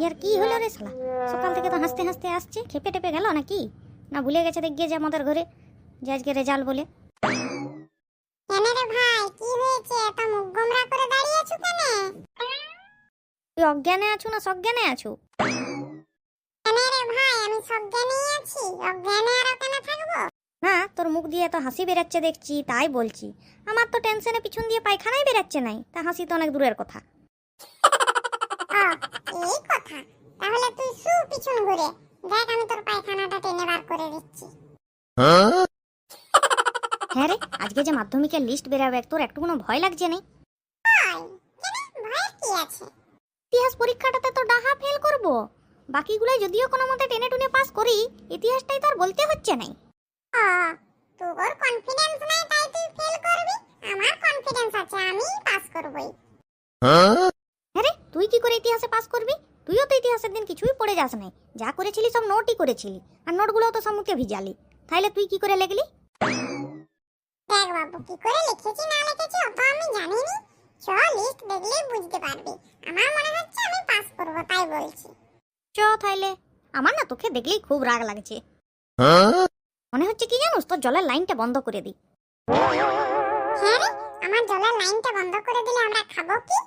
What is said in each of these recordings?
ইয়ার কি হলো রে শালা? সকাল থেকে তো হাসতে হাসতে আসছে, খেপে টেপে গেল নাকি? না ভুলে গেছে দেখ গিয়ে যে আমাদের ঘরে যে আজকে রেজাল্ট বলে। কেন রে ভাই, কি হয়েছে? এত মুখ গোমরা করে দাঁড়িয়ে আছো কেন? তুই অজ্ঞানে আছো না সজ্ঞানে আছো? কেন রে ভাই, আমি সজ্ঞানেই আছি, অজ্ঞানে আর কেন থাকবো? না, তোর মুখ দিয়ে এত হাসি বেরাচ্ছে দেখছি, তাই বলছি। আমার তো টেনশনে পিছন দিয়ে পায়খানাই বেরাচ্ছে নাই, তা হাসি তো অনেক দূরের কথা। এই কথা, তাহলে তুই শু পিছন ঘুরে দেখ, আমি তোর পায়খানাটা টেনে বার করে দিচ্ছি। হ্যাঁ রে, আজকে যে মাধ্যমিকের লিস্ট বেরাবে, তোর একটু কোনো ভয় লাগছে নেই? ভয়ের কি আছে? ইতিহাস পরীক্ষাটাতে তো ডাহা ফেল করব, বাকিগুলো যদিও কোনো মতে টেনে টুনে পাস করি, ইতিহাসটাই তো আর বলতে হচ্ছে নাই। তোর কনফিডেন্স নাই তাই তুই ফেল করবি, আমার কনফিডেন্স আছে, আমি পাস করবই। হ্যাঁ রে, তুই কি করে ইতিহাসে পাস করবি? তুইও তো ইতিহাসের দিন কিছুই পড়ে যাস নাই, যা করেছিলি সব নোটই করেছিলি, আর নোটগুলোও তো সব মুখে ভিজালি। তাইলে তুই কি করে লিখলি? দেখ বাবু, কি করে লিখেছি না লিখেছি অত আমি জানিনি, চল লিস্ট দেখলেই বুঝতে পারবি। আমার মনে হচ্ছে আমি পাস করব, তাই বলছি। চ তাইলে। আমার না তোকে দেখলেই খুব রাগ লাগছে। মনে হচ্ছে কি জানোস, তোর জলের লাইনটা বন্ধ করে দিই। হ্যাঁ রে, আমার জলের লাইনটা বন্ধ করে দিলে আমরা খাবো কি?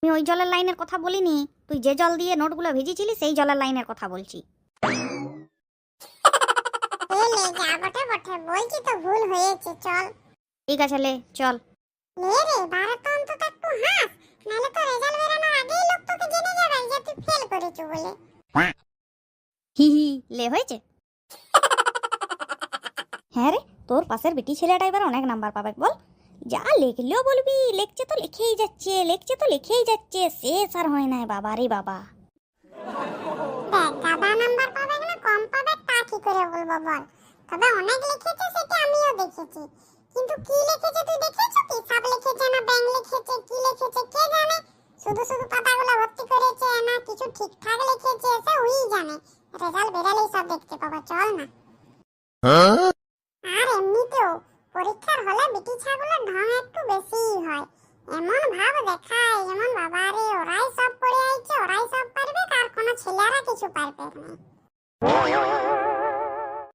আমি ওই জলের লাইনের কথা বলিনি, তুই যে জল দিয়ে নোটগুলো ভিজিয়েছিলি সেই জলের লাইনের কথা বলছি। এলে যা বটে বটে, বলছি তো ভুল হয়েছে, চল। ঠিক আছে লে চল। লে রে, বারে তো অন্তত একটু হাস, নাহলে তো রেজাল্ট বেরানোর আগেই লোক তোকে জেনে যাবে যে তুই ফেল করেছিস বলে। হি হি, লে হয়েছে। হ্যাঁ রে, তোর পাশের বিটি ছেলেটা এবার অনেক নাম্বার পাবে বল। যা লিখলেও বলবি লেখছে তো লিখেই যাচ্ছে, লেখছে তো লিখেই যাচ্ছে, শেষ আর হয় না বাবা রে বাবা। দেখ, গাদা নাম্বার পাবে না কম পাবে তা কি করে বলবো বল, তবে অনেক লিখেছে সেটা আমিও দেখেছি, কিন্তু কি লিখেছে তুই দেখেছিস কি? সাব লিখেছে না ব্যাং লিখেছে, কি লিখেছে কে জানে? শুধু শুধু পাতাগুলো ভর্তি করেছে না কিছু ঠিকঠাক লিখেছে সে ওই জানে। রেজাল্ট বেরালেই সব দেখতে পাবো, চল না। আর এমনিতেও পরীক্ষার হলে বিটি ছাগুলোর ঢং একটু বেশিই হয়, এমন ভাব দেখায় যেমন বাবা রে ওরাই সব পড়ে আইছে, ওরাই সব পারবে, আর কোনো ছেলেরা কিছু পারবে না।